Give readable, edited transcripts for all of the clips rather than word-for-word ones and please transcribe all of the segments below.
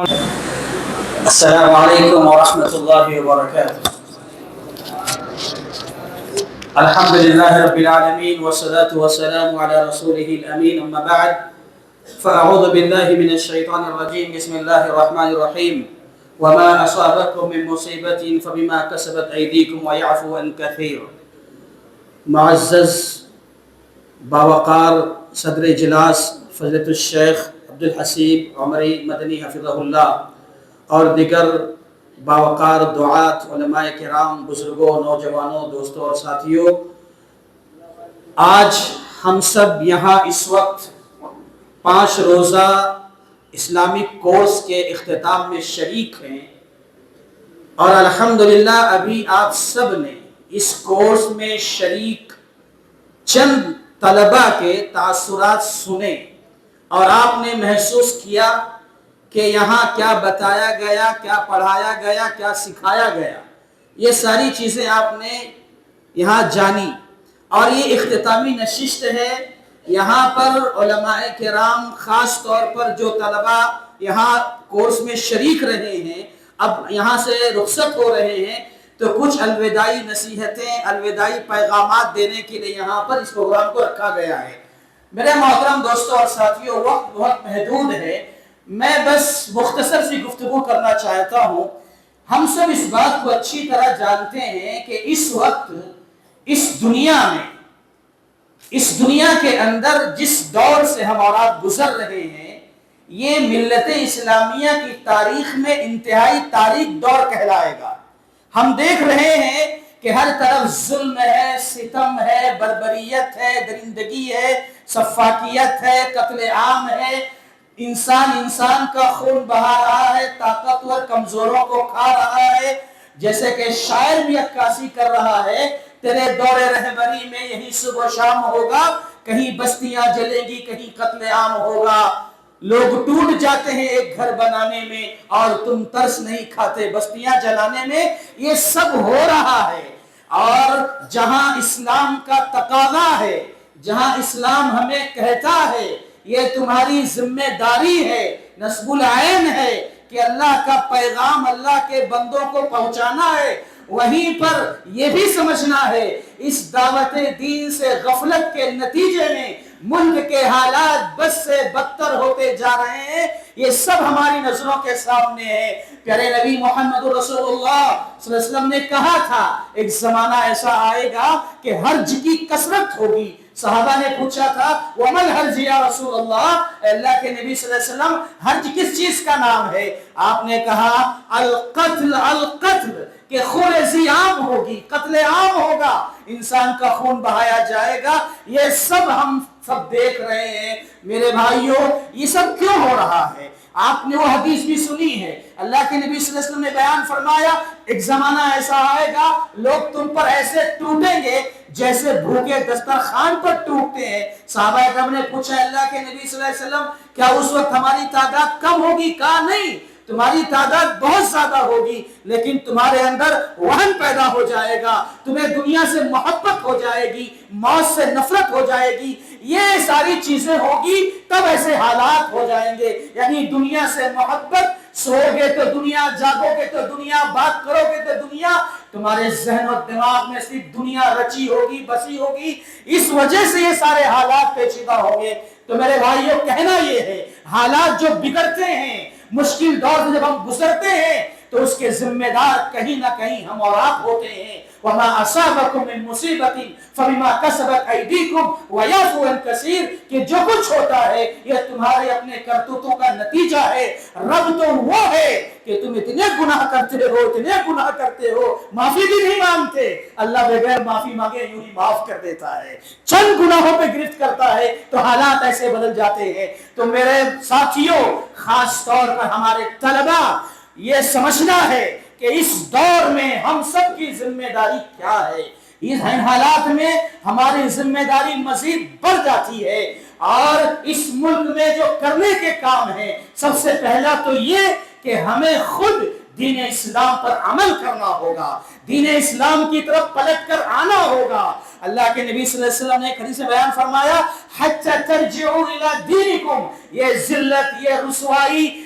السلام عليكم ورحمة الله وبركاته. الحمد لله رب العالمين والصلاة والسلام على رسوله الأمين. أما بعد فأعوذ بالله من الشيطان الرجيم. بسم الله الرحمن الرحيم. وما أصابكم من مصيبة فبما كسبت أيديكم ويعفو عن كثير. معزز باوقار صدر اجلاس فضیلت الشیخ عبدالحسیب عمری مدنی حفظہ اللہ اور دیگر باوقار دعات علماء کرام، بزرگوں، نوجوانوں، دوستوں اور ساتھیوں، آج ہم سب یہاں اس وقت 5 روزہ اسلامک کورس کے اختتام میں شریک ہیں، اور الحمدللہ ابھی آپ سب نے اس کورس میں شریک چند طلبہ کے تاثرات سنے اور آپ نے محسوس کیا کہ یہاں کیا بتایا گیا، کیا پڑھایا گیا، کیا سکھایا گیا، یہ ساری چیزیں آپ نے یہاں جانی۔ اور یہ اختتامی نشست ہے، یہاں پر علماء کرام، خاص طور پر جو طلبہ یہاں کورس میں شریک رہے ہیں، اب یہاں سے رخصت ہو رہے ہیں، تو کچھ الوداعی نصیحتیں، الوداعی پیغامات دینے کے لیے یہاں پر اس پروگرام کو رکھا گیا ہے۔ میرے محترم دوستوں اور ساتھیوں، وقت بہت محدود ہے، میں بس مختصر سی گفتگو کرنا چاہتا ہوں۔ ہم سب اس بات کو اچھی طرح جانتے ہیں کہ اس وقت اس دنیا کے اندر جس دور سے ہم اور آپ گزر رہے ہیں، یہ ملت اسلامیہ کی تاریخ میں انتہائی تاریک دور کہلائے گا۔ ہم دیکھ رہے ہیں کہ ہر طرف ظلم ہے، ستم ہے، بربریت ہے، درندگی ہے، سفاکیت ہے، قتل عام ہے، انسان کا خون بہا رہا ہے، طاقتور کمزوروں کو کھا رہا ہے۔ جیسے کہ شاعر بھی عکاسی کر رہا ہے، تیرے دور رہبری میں یہی صبح و شام ہوگا، کہیں بستیاں جلیں گی، کہیں قتل عام ہوگا۔ لوگ ٹوٹ جاتے ہیں ایک گھر بنانے میں اور تم ترس نہیں کھاتے بستیاں جلانے میں۔ یہ سب ہو رہا ہے، اور جہاں اسلام کا تقاضا ہے، جہاں اسلام ہمیں کہتا ہے یہ تمہاری ذمہ داری ہے، نصب العین ہے کہ اللہ کا پیغام اللہ کے بندوں کو پہنچانا ہے، وہیں پر یہ بھی سمجھنا ہے اس دعوت دین سے غفلت کے نتیجے میں ملک کے حالات بد سے بدتر ہوتے جا رہے ہیں۔ یہ سب ہماری نظروں کے سامنے ہے۔ پیارے نبی محمد رسول اللہ صلی اللہ علیہ وسلم نے کہا تھا ایک زمانہ ایسا آئے گا کہ حرج کی کثرت ہوگی۔ صحابہ نے پوچھا تھا وَمَا الْحَرْجِ يَا رسول اللہ، اللہ کے نبی صلی اللہ علیہ وسلم حرج کس چیز کا نام ہے؟ آپ نے کہا القتل القتل، کہ خون ریزی عام ہوگی، قتل عام ہوگا، انسان کا خون بہایا جائے گا۔ یہ سب ہم سب دیکھ رہے ہیں۔ میرے بھائیوں، یہ سب کیوں ہو رہا ہے؟ آپ نے وہ حدیث بھی سنی ہے، اللہ کے نبی صلی اللہ علیہ وسلم نے بیان فرمایا ایک زمانہ ایسا آئے گا لوگ تم پر ایسے ٹوٹیں گے جیسے بھوکے دسترخوان پر ٹوٹتے ہیں۔ صحابہ اکرام نے پوچھا اللہ کے نبی صلی اللہ علیہ وسلم کیا اس وقت ہماری تعداد کم ہوگی؟ کہا نہیں، تمہاری تعداد بہت زیادہ ہوگی، لیکن تمہارے اندر وہن پیدا ہو جائے گا، تمہیں دنیا سے محبت ہو جائے گی، موت سے نفرت ہو جائے گی، یہ ساری چیزیں ہوگی تب ایسے حالات ہو جائیں گے۔ یعنی دنیا سے محبت، سو گے تو دنیا، جاگو گے تو دنیا، بات کرو گے تو دنیا، تمہارے ذہن اور دماغ میں صرف دنیا رچی ہوگی، بسی ہوگی، اس وجہ سے یہ سارے حالات پیچیدہ ہوں گے۔ تو میرے بھائیوں، کہنا یہ ہے حالات جو بگڑتے ہیں، مشکل دور سے جب ہم گزرتے ہیں تو اس کے ذمہ دار کہیں نہ کہیں ہم اور آپ ہوتے ہیں۔ وَمَا أَصَابَكُم مِّن مُّصِيبَةٍ فَبِمَا كَسَبَتْ أَيْدِيكُمْ وَيَعْفُو عَن كَثِيرٍ، کہ جو کچھ ہوتا ہے یہ تمہارے اپنے کرتوتوں کا نتیجہ ہے۔ رب تو وہ ہے کہ تم اتنے گناہ کرتے ہو، معافی بھی نہیں مانگتے، اللہ بغیر معافی مانگے یوں ہی معاف کر دیتا ہے، چند گناہوں پہ گرفت کرتا ہے تو حالات ایسے بدل جاتے ہیں۔ تو میرے ساتھیوں، خاص طور پر ہمارے طلبہ، یہ سمجھنا ہے کہ اس دور میں ہم سب کی ذمہ داری کیا ہے۔ ان حالات میں ہماری ذمہ داری مزید بڑھ جاتی ہے، اور اس ملک میں جو کرنے کے کام ہیں، سب سے پہلا تو یہ کہ ہمیں خود دین اسلام پر عمل کرنا ہوگا، دین اسلام کی طرف پلٹ کر آنا ہوگا۔ اللہ کے نبی صلی اللہ علیہ وسلم نے ایک حدیث میں بیان فرمایا حَتَّى تَرْجِعُوا إِلَىٰ دِينِكُمْ، یہ ذلت، یہ رسوائی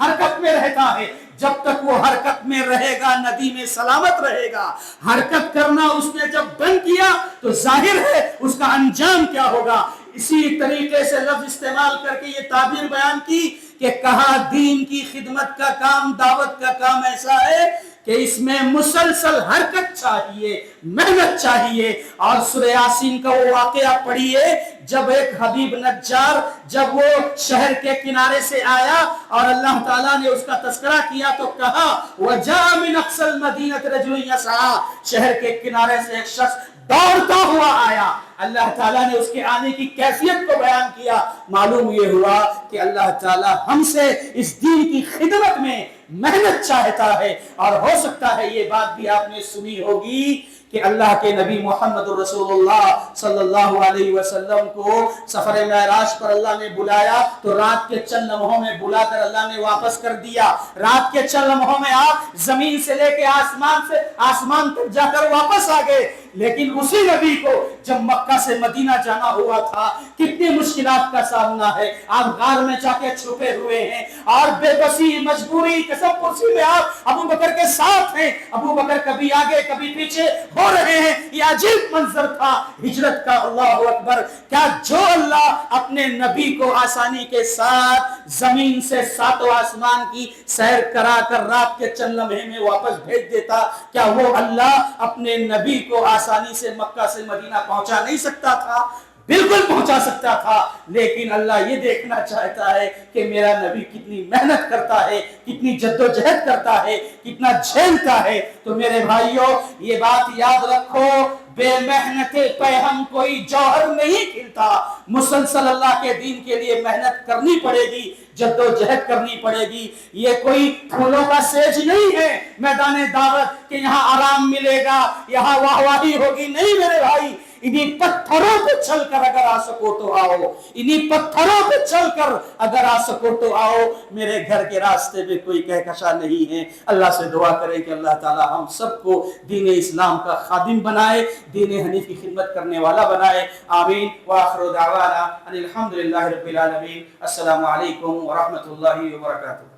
حرکت میں رہتا ہے، جب تک وہ حرکت میں رہے گا ندی میں سلامت رہے گا۔ حرکت کرنا اس نے جب بند کیا تو ظاہر ہے اس کا انجام کیا ہوگا۔ اسی طریقے سے لفظ استعمال کر کے یہ تعبیر بیان کی کہ کہا دین کی خدمت کا کام، دعوت کا کام ایسا ہے کہ اس میں مسلسل حرکت چاہیے، محنت چاہیے۔ اور سورہ یاسین کا وہ واقعہ پڑھیے جب ایک حبیب نجار جب وہ شہر کے کنارے سے آیا اور اللہ تعالیٰ نے اس کا تذکرہ کیا تو کہا وَجَاءَ مِنْ أَقْصَى الْمَدِينَةِ رَجُلٌ يَسْعَىٰ، شہر کے کنارے سے ایک شخص دوڑتا ہوا آیا۔ اللہ تعالیٰ نے اس کے آنے کی کیفیت کو بیان کیا۔ معلوم یہ ہوا کہ اللہ تعالیٰ ہم سے اس دین کی خدمت میں محنت چاہتا ہے۔ اور ہو سکتا ہے یہ بات بھی آپ نے سنی ہوگی کہ اللہ کے نبی محمد رسول اللہ صلی اللہ علیہ وسلم کو سفر معراج پر اللہ نے بلایا تو رات کے چند لمحوں میں بلا کر اللہ نے واپس کر دیا۔ رات کے چند لمحوں میں آپ زمین سے لے کے آسمان تک جا کر واپس آ گئے، لیکن اسی نبی کو جب مکہ سے مدینہ جانا ہوا تھا کتنی مشکلات کا سامنا ہے۔ آپ غار میں جا کے چھپے ہوئے ہیں اور بے بسی، مجبوری، قسم پرسی میں آپ ابو بکر کے ساتھ ہیں۔ ابو بکر کبھی آگے کبھی پیچھے ہو رہے ہیں۔ یہ عجیب منظر تھا ہجرت کا۔ اللہ اکبر! کیا جو اللہ اپنے نبی کو آسانی کے ساتھ زمین سے ساتوں آسمان کی سیر کرا کر رات کے چند لمحے میں واپس بھیج دیتا، کیا وہ اللہ اپنے نبی کو آسانی سے مکہ سے مدینہ پہنچا نہیں سکتا تھا؟ بالکل پہنچا سکتا تھا، لیکن اللہ یہ دیکھنا چاہتا ہے کہ میرا نبی کتنی محنت کرتا ہے، کتنی جدوجہد کرتا ہے، کتنا جھیلتا ہے۔ تو میرے بھائیوں یہ بات یاد رکھو، بے محنت پہ ہم کوئی جوہر نہیں کھلتا۔ مسلسل اللہ کے دین کے لیے محنت کرنی پڑے گی، جدوجہد کرنی پڑے گی۔ یہ کوئی پھولوں کا سیج نہیں ہے میدان دعوت کہ یہاں آرام ملے گا، یہاں واہواہی ہوگی۔ نہیں میرے بھائی، انہی پتھروں پہ چل کر اگر آ سکو تو آؤ، انہی پتھروں پہ چل کر اگر آ سکو تو آؤ۔ میرے گھر کے راستے میں کوئی کہکشاں نہیں ہے۔ اللہ سے دعا کریں کہ اللہ تعالی ہم سب کو دین اسلام کا خادم بنائے، دین حنیف کی خدمت کرنے والا بنائے۔ آمین۔ وآخر دعوانا ان الحمدللہ رب العالمین۔ السلام علیکم ورحمۃ اللہ وبرکاتہ۔